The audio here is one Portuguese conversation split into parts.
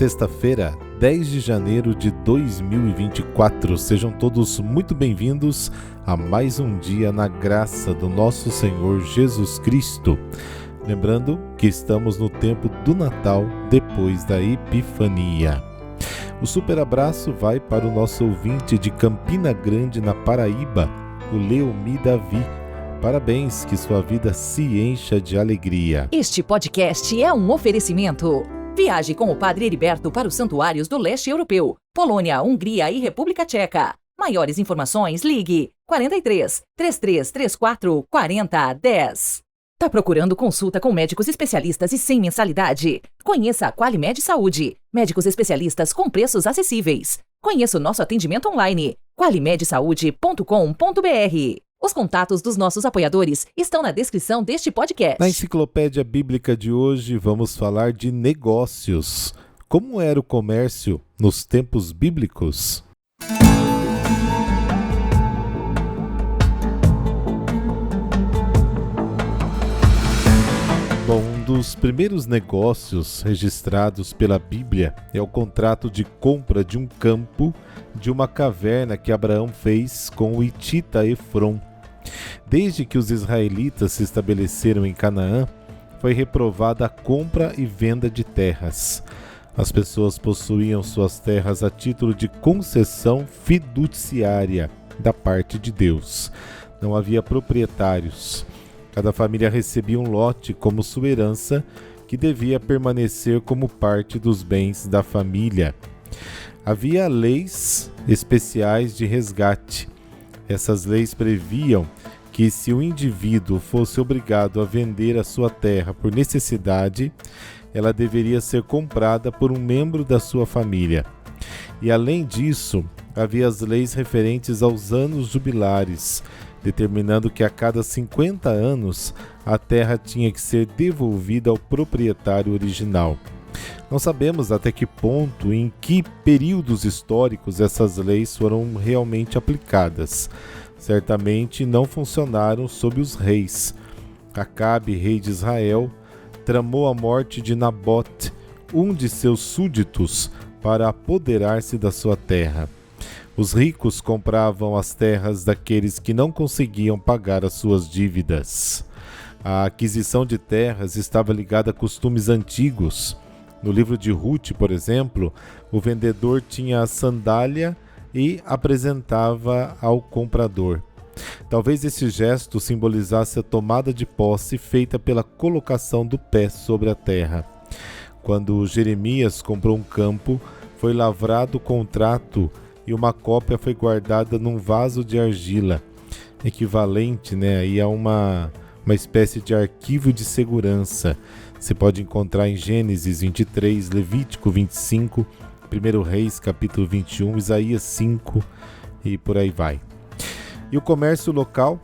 Sexta-feira, 10 de janeiro de 2024. Sejam todos muito bem-vindos a mais um dia na graça do nosso Senhor Jesus Cristo. Lembrando que estamos no tempo do Natal, depois da Epifania. O super abraço vai para o nosso ouvinte de Campina Grande, na Paraíba, o Leomi Davi. Parabéns, que sua vida se encha de alegria. Este podcast é um oferecimento. Viaje com o Padre Heriberto para os santuários do leste europeu, Polônia, Hungria e República Tcheca. Maiores informações, ligue 43 3334 4010. Tá procurando consulta com médicos especialistas e sem mensalidade? Conheça a Qualimed Saúde. Médicos especialistas com preços acessíveis. Conheça o nosso atendimento online, qualimedsaude.com.br. Os contatos dos nossos apoiadores estão na descrição deste podcast. Na enciclopédia bíblica de hoje, vamos falar de negócios. Como era o comércio nos tempos bíblicos? Bom, um dos primeiros negócios registrados pela Bíblia é o contrato de compra de um campo de uma caverna que Abraão fez com o hitita Efron. Desde que os israelitas se estabeleceram em Canaã, foi reprovada a compra e venda de terras. As pessoas possuíam suas terras a título de concessão fiduciária da parte de Deus. Não havia proprietários. Cada família recebia um lote como sua herança, que devia permanecer como parte dos bens da família. Havia leis especiais de resgate. Essas leis previam que, se o indivíduo fosse obrigado a vender a sua terra por necessidade, ela deveria ser comprada por um membro da sua família. E, além disso, havia as leis referentes aos anos jubilares, determinando que a cada 50 anos a terra tinha que ser devolvida ao proprietário original. Não sabemos até que ponto e em que períodos históricos essas leis foram realmente aplicadas. Certamente não funcionaram sob os reis. Acabe, rei de Israel, tramou a morte de Nabote, um de seus súditos, para apoderar-se da sua terra. Os ricos compravam as terras daqueles que não conseguiam pagar as suas dívidas. A aquisição de terras estava ligada a costumes antigos. No livro de Ruth, por exemplo, o vendedor tinha a sandália e apresentava ao comprador. Talvez esse gesto simbolizasse a tomada de posse feita pela colocação do pé sobre a terra. Quando Jeremias comprou um campo, foi lavrado o contrato e uma cópia foi guardada num vaso de argila, equivalente, aí a uma espécie de arquivo de segurança. Você pode encontrar em Gênesis 23, Levítico 25, 1 Reis capítulo 21, Isaías 5 e por aí vai. E o comércio local?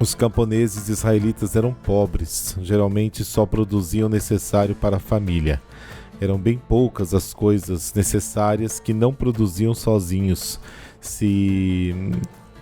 Os camponeses israelitas eram pobres, geralmente só produziam o necessário para a família. Eram bem poucas as coisas necessárias que não produziam sozinhos. Se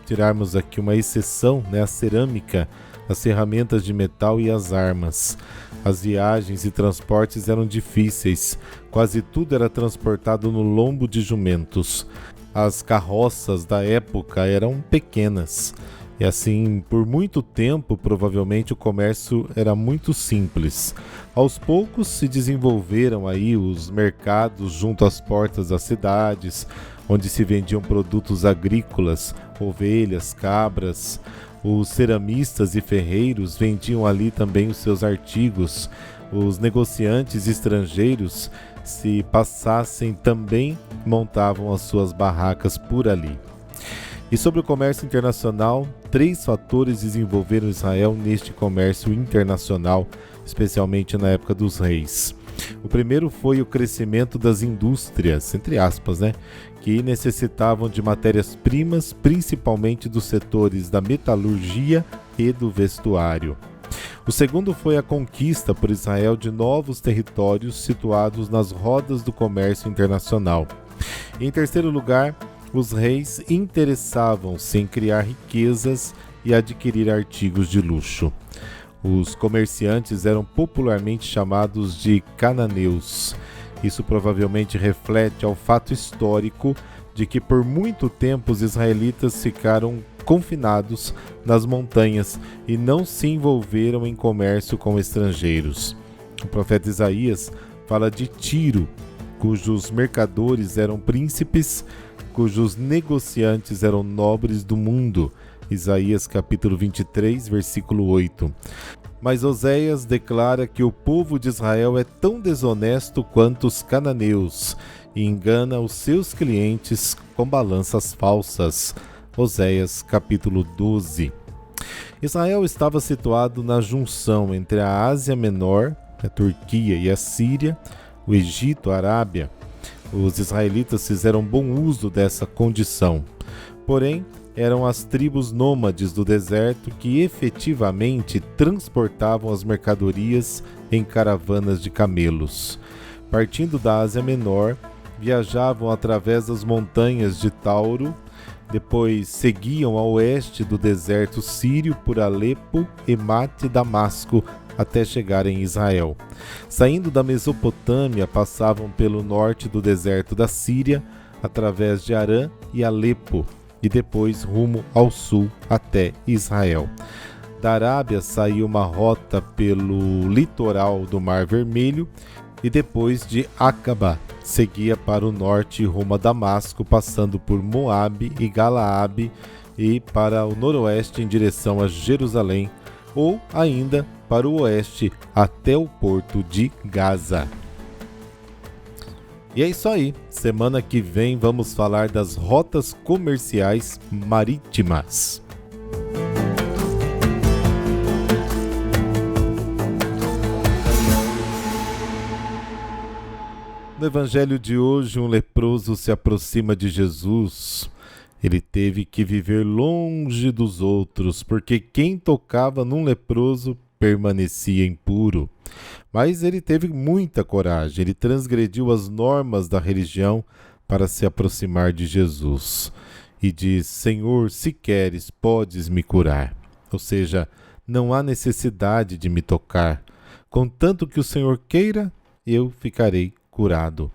tirarmos aqui uma exceção, a cerâmica, as ferramentas de metal e as armas. As viagens e transportes eram difíceis. Quase tudo era transportado no lombo de jumentos. As carroças da época eram pequenas. E assim, por muito tempo, provavelmente o comércio era muito simples. Aos poucos se desenvolveram aí os mercados junto às portas das cidades, onde se vendiam produtos agrícolas, ovelhas, cabras. Os ceramistas e ferreiros vendiam ali também os seus artigos. Os negociantes estrangeiros, se passassem, também montavam as suas barracas por ali. E sobre o comércio internacional, 3 fatores desenvolveram Israel neste comércio internacional, especialmente na época dos reis. O primeiro foi o crescimento das indústrias, entre aspas, que necessitavam de matérias-primas, principalmente dos setores da metalurgia e do vestuário. O segundo foi a conquista por Israel de novos territórios situados nas rodas do comércio internacional. Em terceiro lugar, os reis interessavam-se em criar riquezas e adquirir artigos de luxo. Os comerciantes eram popularmente chamados de cananeus, Isso provavelmente reflete ao fato histórico de que por muito tempo os israelitas ficaram confinados nas montanhas e não se envolveram em comércio com estrangeiros. O profeta Isaías fala de Tiro, cujos mercadores eram príncipes, cujos negociantes eram nobres do mundo. Isaías capítulo 23, versículo 8. Mas Oséias declara que o povo de Israel é tão desonesto quanto os cananeus e engana os seus clientes com balanças falsas. Oséias capítulo 12. Israel estava situado na junção entre a Ásia Menor, a Turquia e a Síria, o Egito, a Arábia. Os israelitas fizeram bom uso dessa condição. Porém, eram as tribos nômades do deserto que efetivamente transportavam as mercadorias em caravanas de camelos. Partindo da Ásia Menor, viajavam através das montanhas de Tauro, depois seguiam a oeste do deserto sírio por Alepo, Emate e Damasco, até chegar em Israel. Saindo da Mesopotâmia, passavam pelo norte do deserto da Síria, através de Harã e Alepo, e depois rumo ao sul até Israel. Da Arábia saiu uma rota pelo litoral do Mar Vermelho e depois de Acaba seguia para o norte rumo a Damasco, passando por Moabe e Galaabe e para o noroeste em direção a Jerusalém, ou ainda para o oeste até o porto de Gaza. E é isso aí, semana que vem vamos falar das rotas comerciais marítimas. No evangelho de hoje, um leproso se aproxima de Jesus. Ele teve que viver longe dos outros, porque quem tocava num leproso permanecia impuro. Mas ele teve muita coragem, ele transgrediu as normas da religião para se aproximar de Jesus. E diz: Senhor, se queres, podes me curar. Ou seja, não há necessidade de me tocar. Contanto que o Senhor queira, eu ficarei curado.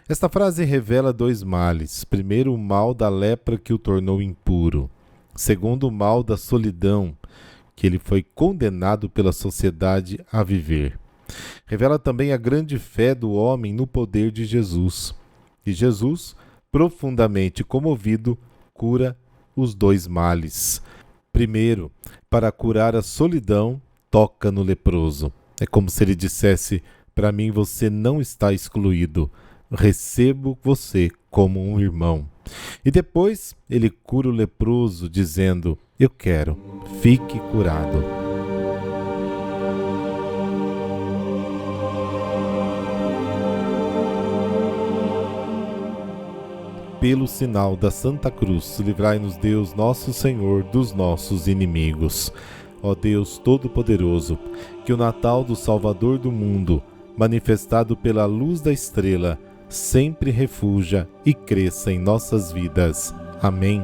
Esta frase revela dois males. Primeiro, o mal da lepra que o tornou impuro. Segundo, o mal da solidão, que ele foi condenado pela sociedade a viver. Revela também a grande fé do homem no poder de Jesus. E Jesus, profundamente comovido, cura os dois males. Primeiro, para curar a solidão, toca no leproso. É como se ele dissesse: para mim você não está excluído, recebo você como um irmão. E depois ele cura o leproso dizendo: eu quero, fique curado. Pelo sinal da Santa Cruz, livrai-nos Deus nosso Senhor dos nossos inimigos. Ó Deus Todo-Poderoso, que o Natal do Salvador do mundo, manifestado pela luz da estrela, sempre refuja e cresça em nossas vidas. Amém.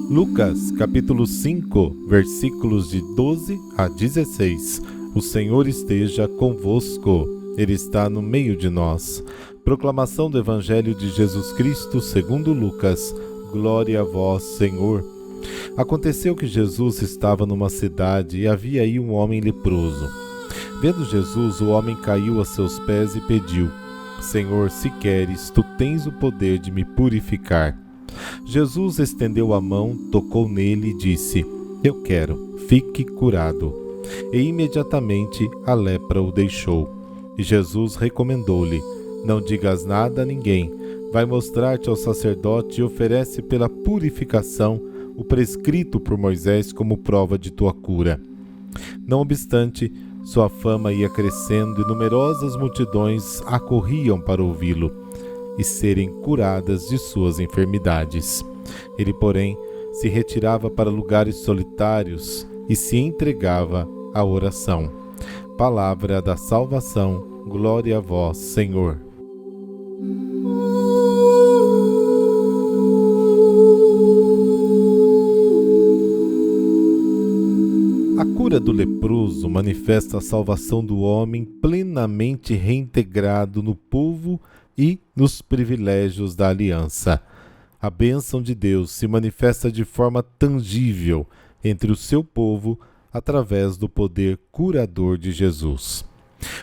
Lucas, capítulo 5, versículos de 12 a 16. O Senhor esteja convosco. Ele está no meio de nós. Proclamação do Evangelho de Jesus Cristo segundo Lucas. Glória a vós, Senhor. Aconteceu que Jesus estava numa cidade e havia aí um homem leproso. Vendo Jesus, o homem caiu a seus pés e pediu: Senhor, se queres, tu tens o poder de me purificar. Jesus estendeu a mão, tocou nele e disse: eu quero, fique curado. E imediatamente a lepra o deixou. E Jesus recomendou-lhe: não digas nada a ninguém. Vai mostrar-te ao sacerdote e oferece pela purificação o prescrito por Moisés como prova de tua cura. Não obstante, sua fama ia crescendo e numerosas multidões acorriam para ouvi-lo e serem curadas de suas enfermidades. Ele, porém, se retirava para lugares solitários e se entregava à oração. Palavra da salvação, glória a vós, Senhor. cura do leproso manifesta a salvação do homem plenamente reintegrado no povo e nos privilégios da aliança. A bênção de Deus se manifesta de forma tangível entre o seu povo através do poder curador de Jesus.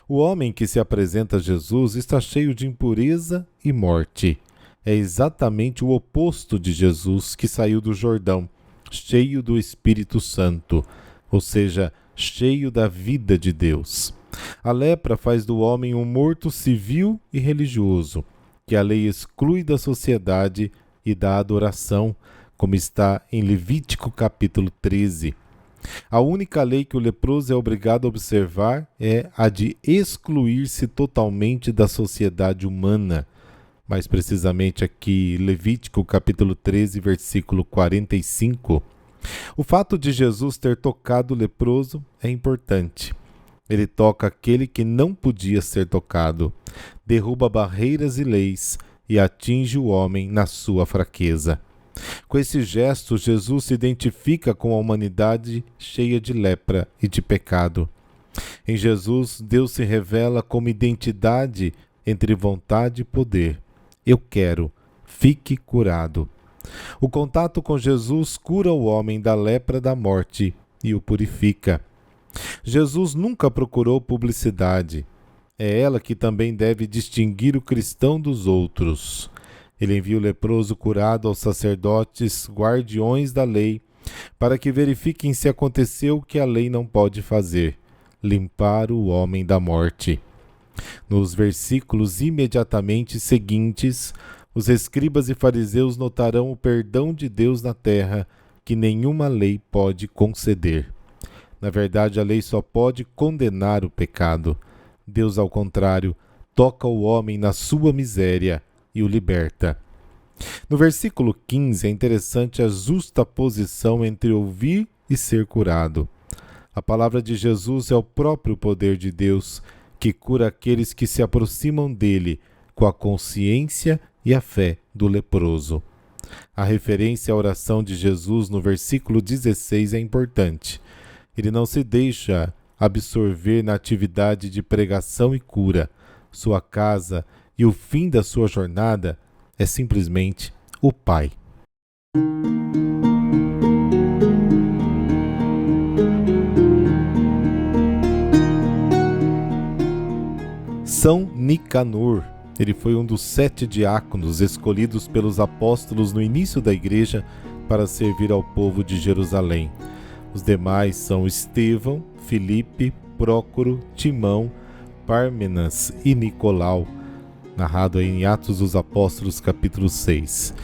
O homem que se apresenta a Jesus está cheio de impureza e morte. É exatamente o oposto de Jesus que saiu do Jordão, cheio do Espírito Santo, ou seja, cheio da vida de Deus. A lepra faz do homem um morto civil e religioso, que a lei exclui da sociedade e da adoração, como está em Levítico capítulo 13. A única lei que o leproso é obrigado a observar é a de excluir-se totalmente da sociedade humana. Mais precisamente aqui, Levítico capítulo 13, versículo 45. O fato de Jesus ter tocado o leproso é importante. Ele toca aquele que não podia ser tocado, derruba barreiras e leis e atinge o homem na sua fraqueza. Com esse gesto, Jesus se identifica com a humanidade cheia de lepra e de pecado. Em Jesus, Deus se revela como identidade entre vontade e poder. Eu quero, fique curado. O contato com Jesus cura o homem da lepra da morte e o purifica. Jesus nunca procurou publicidade. É ela que também deve distinguir o cristão dos outros. Ele envia o leproso curado aos sacerdotes, guardiões da lei, para que verifiquem se aconteceu o que a lei não pode fazer: limpar o homem da morte. Nos versículos imediatamente seguintes, os escribas e fariseus notarão o perdão de Deus na terra, que nenhuma lei pode conceder. Na verdade, a lei só pode condenar o pecado. Deus, ao contrário, toca o homem na sua miséria e o liberta. No versículo 15 é interessante a justaposição entre ouvir e ser curado. A palavra de Jesus é o próprio poder de Deus, que cura aqueles que se aproximam dele com a consciência e a fé do leproso. A referência à oração de Jesus no versículo 16 é importante. Ele não se deixa absorver na atividade de pregação e cura. Sua casa e o fim da sua jornada é simplesmente o Pai. São Nicanor. Ele foi um dos 7 diáconos escolhidos pelos apóstolos no início da igreja para servir ao povo de Jerusalém. Os demais são Estevão, Filipe, Prócoro, Timão, Pármenas e Nicolau, narrado aí em Atos dos Apóstolos, capítulo 6.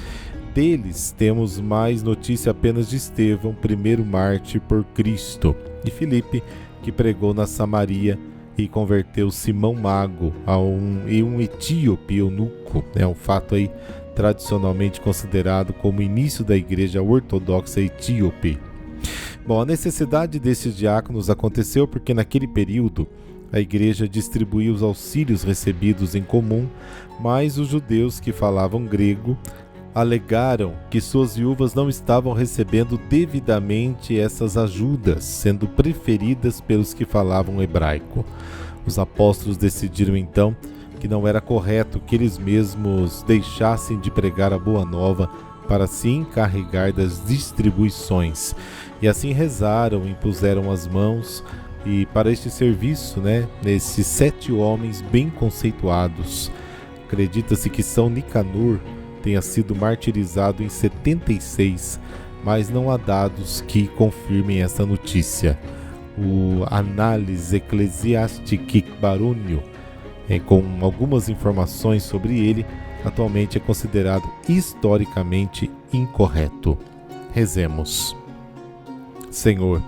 Deles temos mais notícia apenas de Estevão, primeiro mártir por Cristo, e Filipe, que pregou na Samaria e converteu Simão Mago e um etíope eunuco. É um fato aí tradicionalmente considerado como o início da igreja ortodoxa etíope. Bom, a necessidade desses diáconos aconteceu porque naquele período a igreja distribuía os auxílios recebidos em comum, mas os judeus que falavam grego alegaram que suas viúvas não estavam recebendo devidamente essas ajudas, sendo preferidas pelos que falavam hebraico. Os apóstolos decidiram então que não era correto que eles mesmos deixassem de pregar a boa nova para se encarregar das distribuições. E assim rezaram, impuseram as mãos e para este serviço, esses 7 homens bem conceituados. Acredita-se que São Nicanor tenha sido martirizado em 76, mas não há dados que confirmem essa notícia. O Análise Ecclesiastique Barônio, com algumas informações sobre ele, atualmente é considerado historicamente incorreto. Rezemos. Senhor,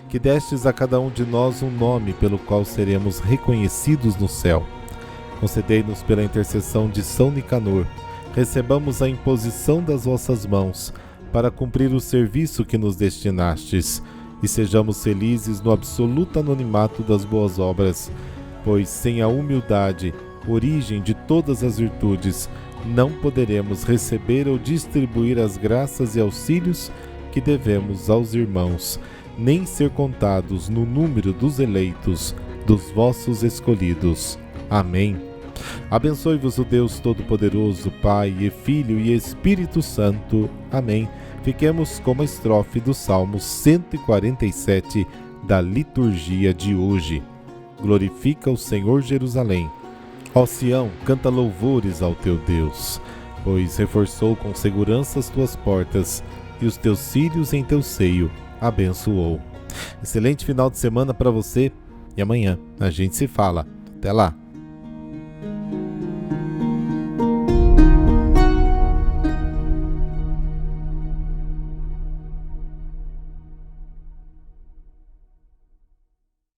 que destes a cada um de nós um nome pelo qual seremos reconhecidos no céu. Concedei-nos pela intercessão de São Nicanor, recebamos a imposição das vossas mãos para cumprir o serviço que nos destinastes e sejamos felizes no absoluto anonimato das boas obras, pois sem a humildade, origem de todas as virtudes, não poderemos receber ou distribuir as graças e auxílios que devemos aos irmãos, nem ser contados no número dos eleitos, dos vossos escolhidos. Amém. Abençoe-vos o Deus Todo-Poderoso, Pai e Filho e Espírito Santo. Amém. Fiquemos com a estrofe do Salmo 147 da liturgia de hoje. Glorifica o Senhor, Jerusalém. Ó Sião, canta louvores ao teu Deus, pois reforçou com segurança as tuas portas e os teus filhos em teu seio abençoou. Excelente final de semana para você e amanhã a gente se fala. Até lá!